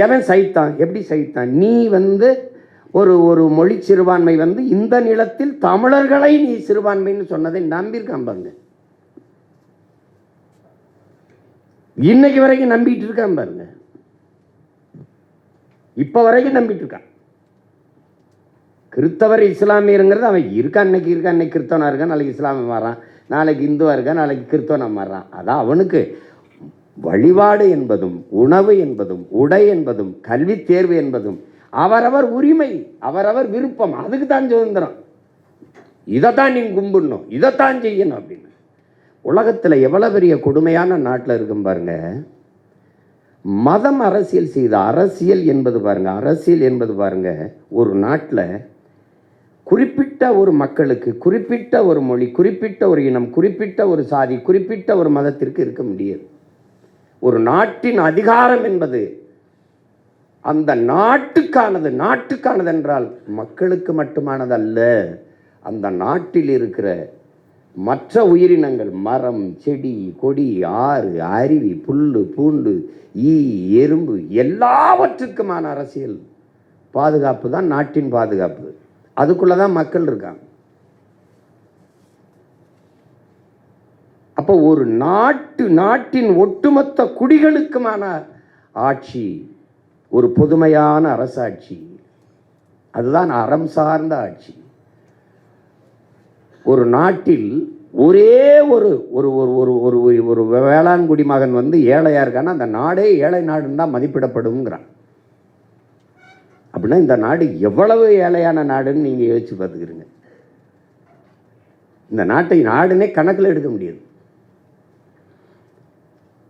எவன் சகித்தான்? எப்படி சகித்தான்? நீ ஒரு ஒரு மொழி சிறுபான்மை இந்த நிலத்தில் தமிழர்களை நீ சிறுபான்மைன்னு சொன்னதை நம்பியிருக்கான் பாருங்க. இன்னைக்கு வரைக்கும் நம்பிட்டு இருக்கான் பாருங்க. இப்ப வரைக்கும் நம்பிட்டு இருக்கான். கிறிஸ்தவர் இஸ்லாமியருங்கிறது அவன் இருக்கான், இன்னைக்கு இருக்கான், இன்னைக்கு கிறிஸ்தவனா இருக்கான், நாளைக்கு இஸ்லாமிய மாறான், நாளைக்கு இந்துவா இருக்கான், நாளைக்கு கிறிஸ்தவனா மாறான். அதான் அவனுக்கு வழிபாடு என்பதும் உணவு என்பதும் உடை என்பதும் கல்வி தேர்வு என்பதும் அவரவர் உரிமை, அவரவர் விருப்பம். அதுக்கு தான் சுதந்திரம். இதைத்தான் நீங்க கும்பிடணும், இதைத்தான் செய்யணும் அப்படின்னு. உலகத்தில் எவ்வளவு பெரிய கொடுமையான நாட்டில் இருக்கும் பாருங்க. மதம் அரசியல் செய்த அரசியல் என்பது பாருங்க, அரசியல் என்பது பாருங்க, ஒரு நாட்டில் குறிப்பிட்ட ஒரு மக்களுக்கு குறிப்பிட்ட ஒரு மொழி, குறிப்பிட்ட ஒரு இனம், குறிப்பிட்ட ஒரு சாதி, குறிப்பிட்ட ஒரு மதத்திற்கு இருக்க முடியாது. ஒரு நாட்டின் அதிகாரம் என்பது அந்த நாட்டுக்கானது. நாட்டுக்கானது என்றால் மக்களுக்கு மட்டுமானது அல்ல. அந்த நாட்டில் இருக்கிற மற்ற உயிரினங்கள், மரம், செடி, கொடி, ஆறு, அருவி, புல்லு, பூண்டு, ஈ, எறும்பு எல்லாவற்றுக்குமான அரசியல் பாதுகாப்பு தான் நாட்டின் பாதுகாப்பு. அதுக்குள்ளதான் மக்கள் இருக்காங்க. அப்போ ஒரு நாட்டின் ஒட்டுமொத்த குடிகளுக்குமான ஆட்சி, ஒரு பொதுமையான அரசாட்சி, அதுதான் அறம் சார்ந்த ஆட்சி. ஒரு நாட்டில் ஒரே ஒரு ஒரு ஒரு ஒரு ஒரு வேளாண்குடி மகன் ஏழையா இருக்கான்னா அந்த நாடே ஏழை நாடுன்னு தான் மதிப்பிடப்படும்ங்கிறான். அப்படின்னா இந்த நாடு எவ்வளவு ஏழையான நாடுன்னு நீங்க யோசிச்சு பார்த்துக்கிறீங்க. இந்த நாட்டை நாடுனே கணக்கில் எடுக்க முடியாது.